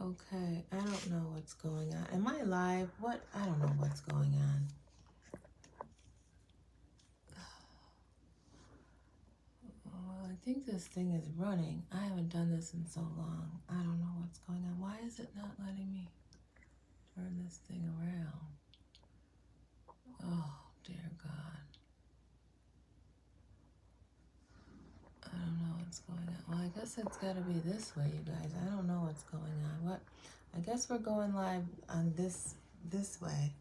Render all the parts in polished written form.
Okay, I don't know what's going on. Am I live? What? I don't know what's going on. Well, I think this thing is running. I haven't done this in so long. I don't know what's going on. Why is it not letting me turn this thing around? Oh, dear God. I don't know what's going on. Well, I guess it's got to be this way, you guys. I don't know what's going on. What? I guess we're going live on this way.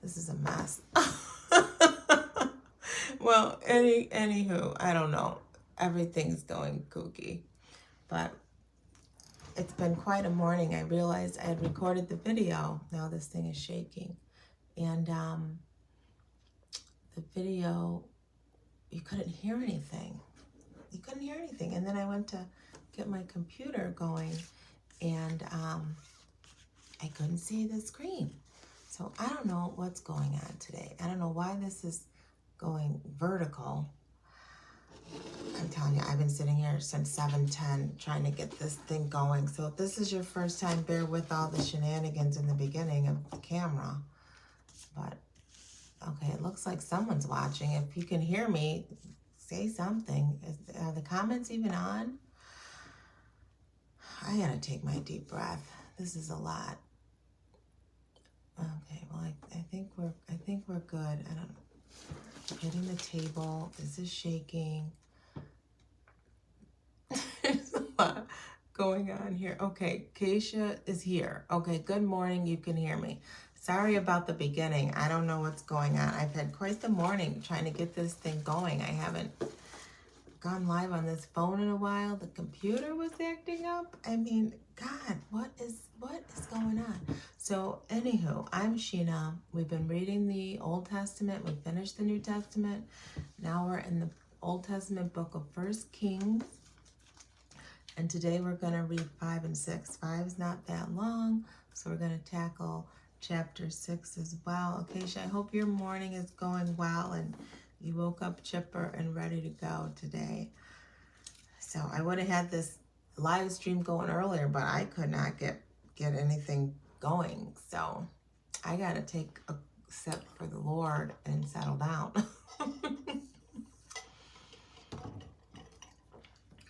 This is a mess. Well, anywho, I don't know. Everything's going kooky. But it's been quite a morning. I realized I had recorded the video. Now this thing is shaking. And the video, you couldn't hear anything. You couldn't hear anything. And then I went to get my computer going, and I couldn't see the screen. So I don't know what's going on today. I don't know why this is going vertical. I'm telling you, I've been sitting here since 7:10 trying to get this thing going. So if this is your first time, bear with all the shenanigans in the beginning of the camera. But, okay, it looks like someone's watching. If you can hear me, say something. Are the comments even on? I gotta take my deep breath. This is a lot. Okay, well, I think we're good. I don't know. Hitting the table. This is shaking. There's a lot going on here. Okay, Keisha is here. Okay, good morning. You can hear me. Sorry about the beginning. I don't know what's going on. I've had quite the morning trying to get this thing going. I haven't gone live on this phone in a while. The computer was acting up. I mean, God, what is going on? So, anywho, I'm Shena. We've been reading the Old Testament. We finished the New Testament. Now we're in the Old Testament book of 1 Kings. And today we're going to read 5 and 6. 5 is not that long, so we're going to tackle chapter 6 as well. Okay, I hope your morning is going well and you woke up chipper and ready to go today. So I would have had this live stream going earlier, but I could not get anything going. So I got to take a sip for the Lord and settle down.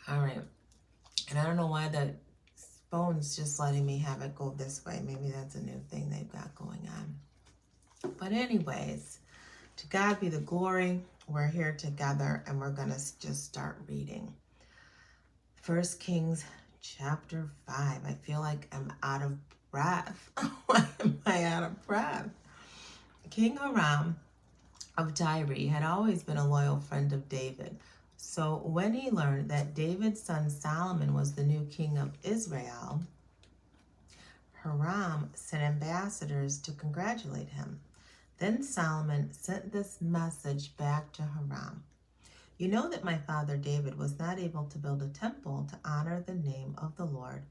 All right. And I don't know why the phone's just letting me have it go this way. Maybe that's a new thing they've got going on. But anyways, to God be the glory. We're here together and we're going to just start reading. 1 Kings chapter 5. I feel like I'm out of breath. Why am I out of breath? King Hiram of Tyre had always been a loyal friend of David. So when he learned that David's son Solomon was the new king of Israel, Hiram sent ambassadors to congratulate him. Then Solomon sent this message back to Hiram. You know that my father David was not able to build a temple to honor the name of the Lord,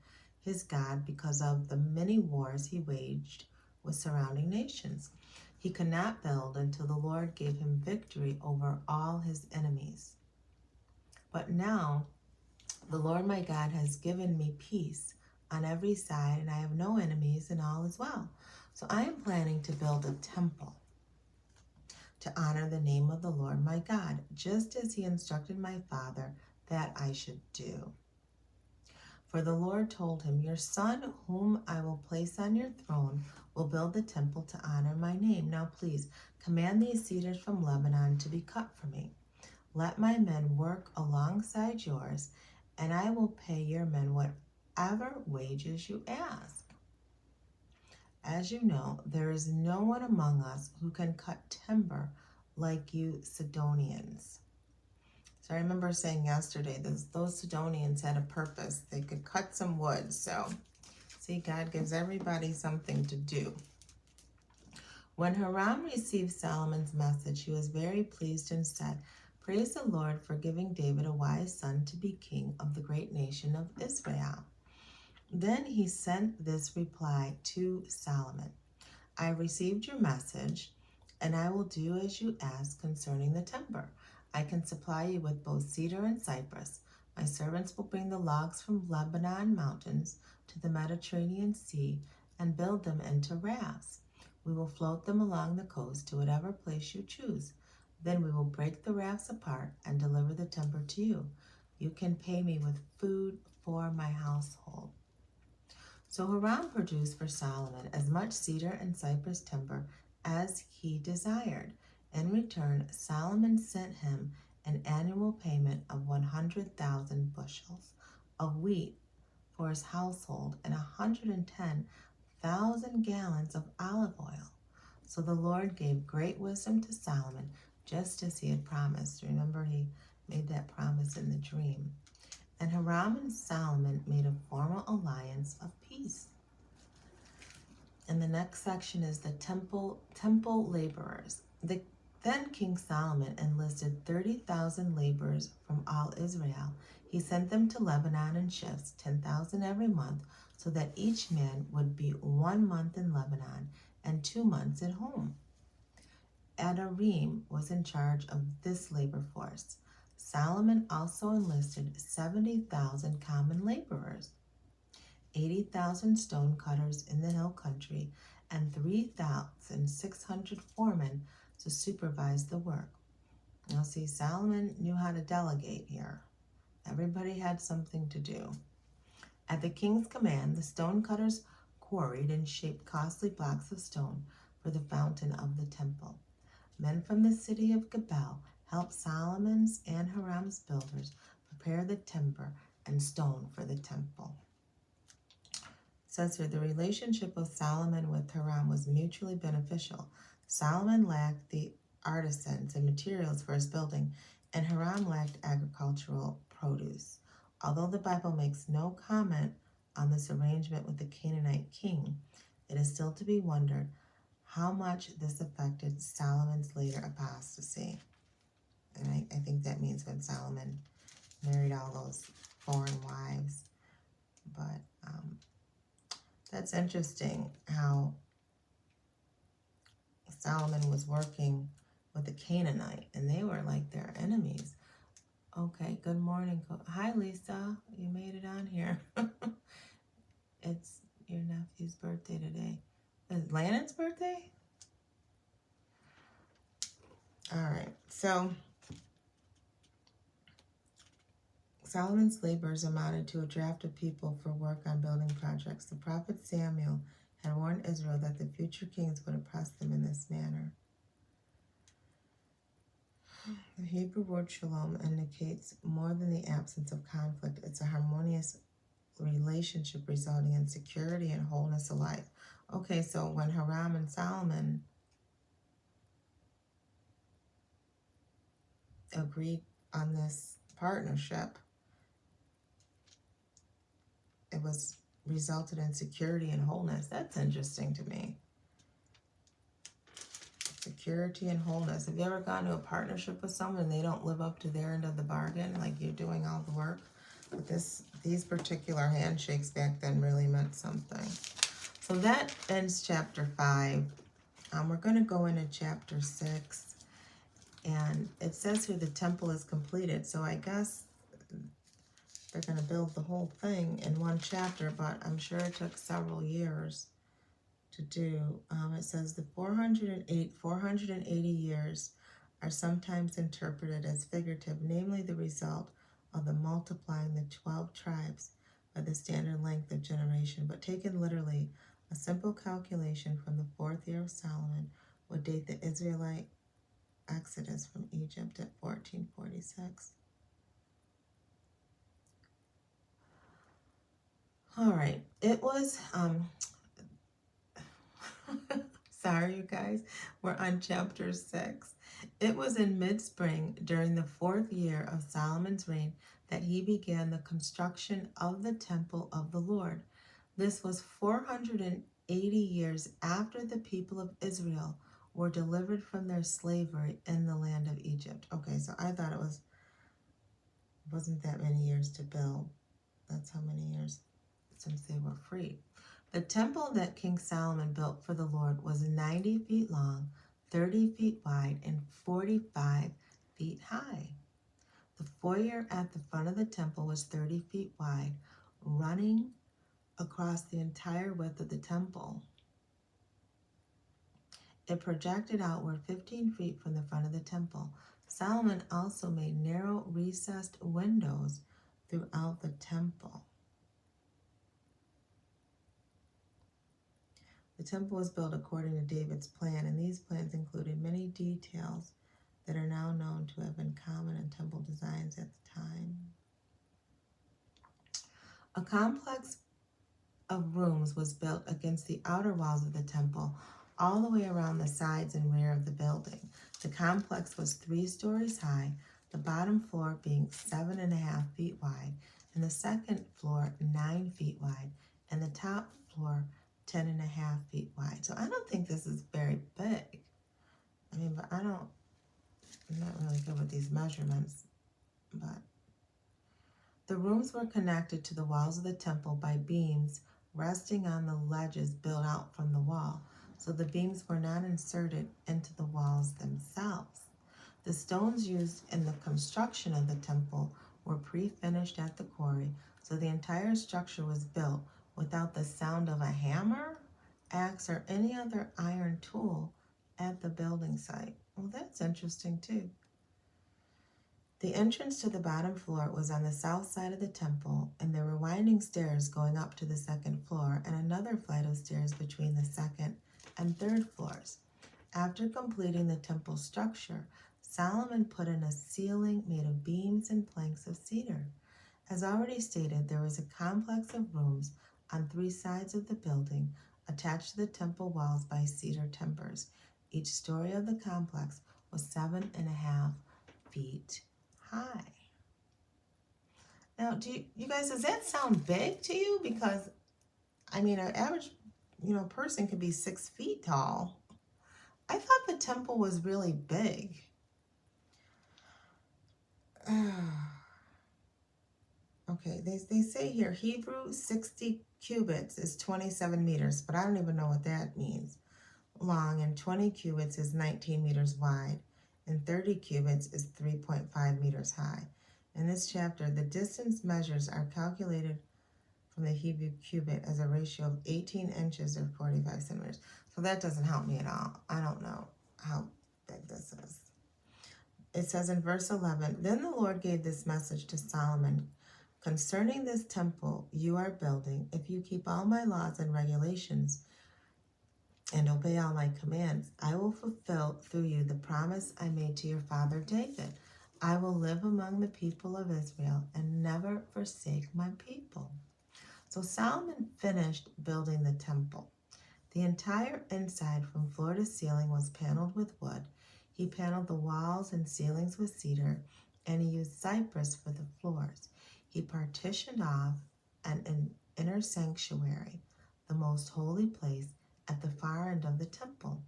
his God, because of the many wars he waged with surrounding nations. He could not build until the Lord gave him victory over all his enemies. But now the Lord my God has given me peace on every side, and I have no enemies, and all is well. So I am planning to build a temple to honor the name of the Lord my God, just as he instructed my father that I should do. For the Lord told him, your son, whom I will place on your throne, will build the temple to honor my name. Now please, command these cedars from Lebanon to be cut for me. Let my men work alongside yours, and I will pay your men whatever wages you ask. As you know, there is no one among us who can cut timber like you Sidonians. So I remember saying yesterday, those Sidonians had a purpose. They could cut some wood. So, see, God gives everybody something to do. When Hiram received Solomon's message, he was very pleased and said, praise the Lord for giving David a wise son to be king of the great nation of Israel. Then he sent this reply to Solomon. I received your message, and I will do as you ask concerning the timber. I can supply you with both cedar and cypress, My servants will bring the logs from Lebanon mountains to the Mediterranean Sea and build them into rafts. We will float them along the coast to whatever place you choose. Then we will break the rafts apart and deliver the timber to you. You can pay me with food for my household. So Hiram produced for Solomon as much cedar and cypress timber as he desired. In return, Solomon sent him an annual payment of 100,000 bushels of wheat for his household and 110,000 gallons of olive oil. So the Lord gave great wisdom to Solomon, just as he had promised. Remember, he made that promise in the dream. And Hiram and Solomon made a formal alliance of peace. And the next section is the temple laborers. Then King Solomon enlisted 30,000 laborers from all Israel. He sent them to Lebanon in shifts, 10,000 every month, so that each man would be 1 month in Lebanon and 2 months at home. Adarim was in charge of this labor force. Solomon also enlisted 70,000 common laborers, 80,000 stone cutters in the hill country, and 3,600 foremen to supervise the work. Now see, Solomon knew how to delegate here. Everybody had something to do. At the king's command, the stone cutters quarried and shaped costly blocks of stone for the fountain of the temple. Men from the city of Gabriel helped Solomon's and Hiram's builders prepare the timber and stone for the temple. It says here, the relationship of Solomon with Hiram was mutually beneficial. Solomon lacked the artisans and materials for his building, and Hiram lacked agricultural produce. Although the Bible makes no comment on this arrangement with the Canaanite king, it is still to be wondered how much this affected Solomon's later apostasy. And I think that means when Solomon married all those foreign wives. But that's interesting how Solomon was working with the Canaanite, and they were like their enemies. Okay, good morning. Hi, Lisa. You made it on here. It's your nephew's birthday today. Is it Lannon's birthday? All right, so Solomon's labors amounted to a draft of people for work on building projects. The prophet Samuel had warned Israel that the future kings would oppress them in this manner. The Hebrew word shalom indicates more than the absence of conflict. It's a harmonious relationship resulting in security and wholeness alike. Okay, so when Hiram and Solomon agreed on this partnership, it was resulted in security and wholeness. That's interesting to me. Security and wholeness. Have you ever gone to a partnership with someone and they don't live up to their end of the bargain? Like you're doing all the work. But these particular handshakes back then really meant something. So that ends chapter 5. We're going to go into chapter 6. And it says here the temple is completed. So I guess they're going to build the whole thing in one chapter, but I'm sure it took several years to do. It says the 480 years are sometimes interpreted as figurative, namely the result of the multiplying the 12 tribes by the standard length of generation. But taken literally, a simple calculation from the 4th year of Solomon would date the Israelite exodus from Egypt at 1446. All right, it was, sorry you guys, we're on chapter 6. It was in mid-spring during the 4th year of Solomon's reign that he began the construction of the temple of the Lord. This was 480 years after the people of Israel were delivered from their slavery in the land of Egypt. Okay, so I thought it wasn't that many years to build. That's how many years since they were free. The temple that King Solomon built for the Lord was 90 feet long, 30 feet wide, and 45 feet high. The foyer at the front of the temple was 30 feet wide, running across the entire width of the temple. It projected outward 15 feet from the front of the temple. Solomon also made narrow recessed windows throughout the temple. The temple was built according to David's plan, and these plans included many details that are now known to have been common in temple designs at the time. A complex of rooms was built against the outer walls of the temple, all the way around the sides and rear of the building. The complex was 3 stories high, the bottom floor being 7.5 feet wide, and the second floor 9 feet wide, and the top floor 10.5 feet wide. So I don't think this is very big. I mean, but I'm not really good with these measurements, but the rooms were connected to the walls of the temple by beams resting on the ledges built out from the wall, so the beams were not inserted into the walls themselves. The stones used in the construction of the temple were pre-finished at the quarry, so the entire structure was built without the sound of a hammer, axe, or any other iron tool at the building site. Well, that's interesting too. The entrance to the bottom floor was on the south side of the temple, and there were winding stairs going up to the second floor and another flight of stairs between the second and third floors. After completing the temple structure, Solomon put in a ceiling made of beams and planks of cedar. As already stated, there was a complex of rooms on 3 sides of the building attached to the temple walls by cedar timbers. Each story of the complex was 7.5 feet high. Now, you guys, does that sound big to you? Because, I mean, an average, person could be 6 feet tall. I thought the temple was really big. Okay, they say here, Hebrew 60 cubits is 27 meters, but I don't even know what that means. Long, and 20 cubits is 19 meters wide, and 30 cubits is 3.5 meters high. In this chapter, the distance measures are calculated from the Hebrew cubit as a ratio of 18 inches or 45 centimeters. So that doesn't help me at all. I don't know how big this is. It says in verse 11, "Then the Lord gave this message to Solomon, concerning this temple you are building, if you keep all my laws and regulations and obey all my commands, I will fulfill through you the promise I made to your father David. I will live among the people of Israel and never forsake my people." So Solomon finished building the temple. The entire inside from floor to ceiling was paneled with wood. He paneled the walls and ceilings with cedar, and he used cypress for the floors. He partitioned off an inner sanctuary, the most holy place, at the far end of the temple.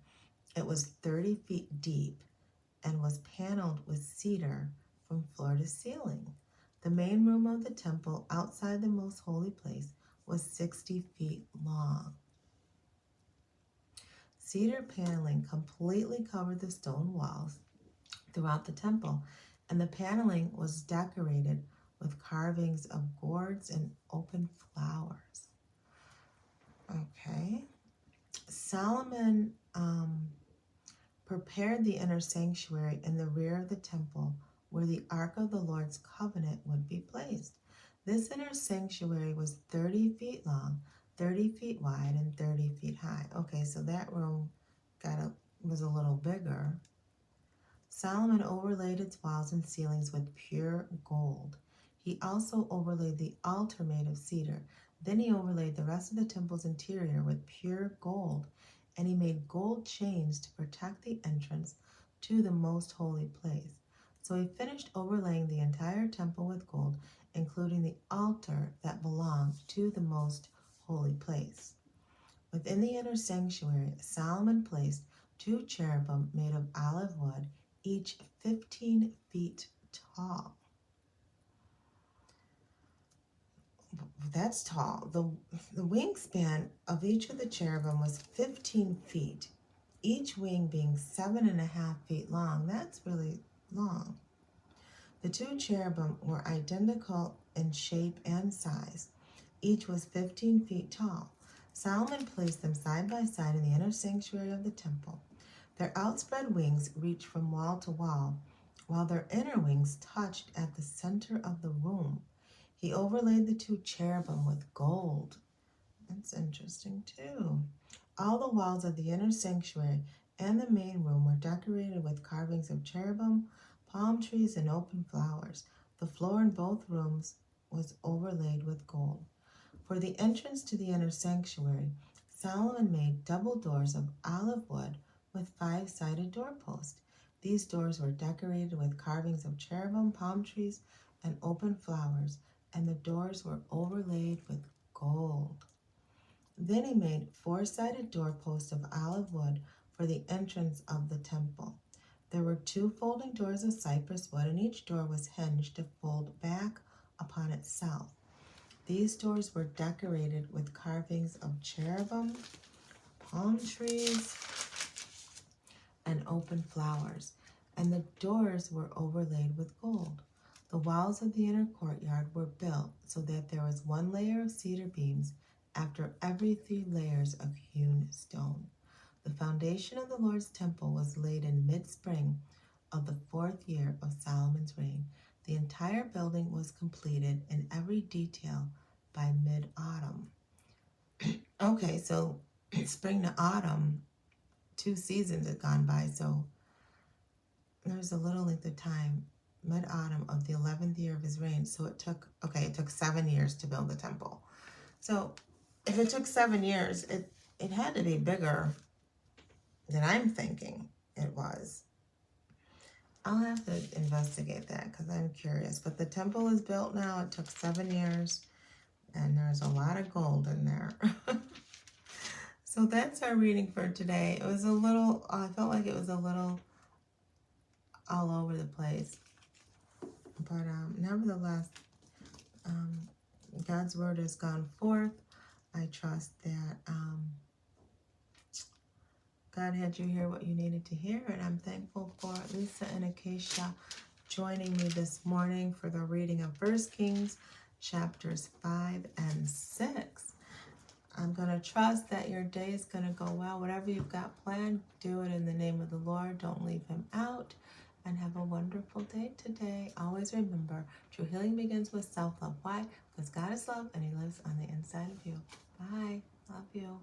It was 30 feet deep and was paneled with cedar from floor to ceiling. The main room of the temple outside the most holy place was 60 feet long. Cedar paneling completely covered the stone walls throughout the temple, and the paneling was decorated with carvings of gourds and open flowers. Okay. Solomon prepared the inner sanctuary in the rear of the temple where the Ark of the Lord's covenant would be placed. This inner sanctuary was 30 feet long, 30 feet wide, and 30 feet high. Okay, so that room was a little bigger. Solomon overlaid its walls and ceilings with pure gold. He also overlaid the altar made of cedar. Then he overlaid the rest of the temple's interior with pure gold, and he made gold chains to protect the entrance to the most holy place. So he finished overlaying the entire temple with gold, including the altar that belonged to the most holy place. Within the inner sanctuary, Solomon placed 2 cherubim made of olive wood, each 15 feet tall. That's tall. The wingspan of each of the cherubim was 15 feet, each wing being 7.5 feet long. That's really long. The two cherubim were identical in shape and size. Each was 15 feet tall. Solomon placed them side by side in the inner sanctuary of the temple. Their outspread wings reached from wall to wall, while their inner wings touched at the center of the room. He overlaid the two cherubim with gold. That's interesting too. All the walls of the inner sanctuary and the main room were decorated with carvings of cherubim, palm trees, and open flowers. The floor in both rooms was overlaid with gold. For the entrance to the inner sanctuary, Solomon made double doors of olive wood with 5-sided doorposts. These doors were decorated with carvings of cherubim, palm trees, and open flowers, and the doors were overlaid with gold. Then he made 4-sided doorposts of olive wood for the entrance of the temple. There were 2 folding doors of cypress wood, and each door was hinged to fold back upon itself. These doors were decorated with carvings of cherubim, palm trees, and open flowers, and the doors were overlaid with gold. The walls of the inner courtyard were built so that there was 1 layer of cedar beams after every 3 layers of hewn stone. The foundation of the Lord's temple was laid in mid-spring of the 4th year of Solomon's reign. The entire building was completed in every detail by mid-autumn. Okay, so spring to autumn, 2 seasons had gone by, so there's a little length of time, mid-autumn of the 11th year of his reign. So it took 7 years to build the temple. So if it took 7 years, it had to be bigger than I'm thinking it was. I'll have to investigate that because I'm curious. But the temple is built now. It took 7 years, and there's a lot of gold in there. So that's our reading for today. It was a little, I felt like it was a little all over the place. But nevertheless, God's word has gone forth. I trust that God had you hear what you needed to hear, and I'm thankful for Lisa and Acacia joining me this morning for the reading of 1 Kings chapters 5 and 6. I'm going to trust that your day is going to go well. Whatever you've got planned, do it in the name of the Lord. Don't leave him out. And have a wonderful day today. Always remember, true healing begins with self-love. Why? Because God is love and he lives on the inside of you. Bye. Love you.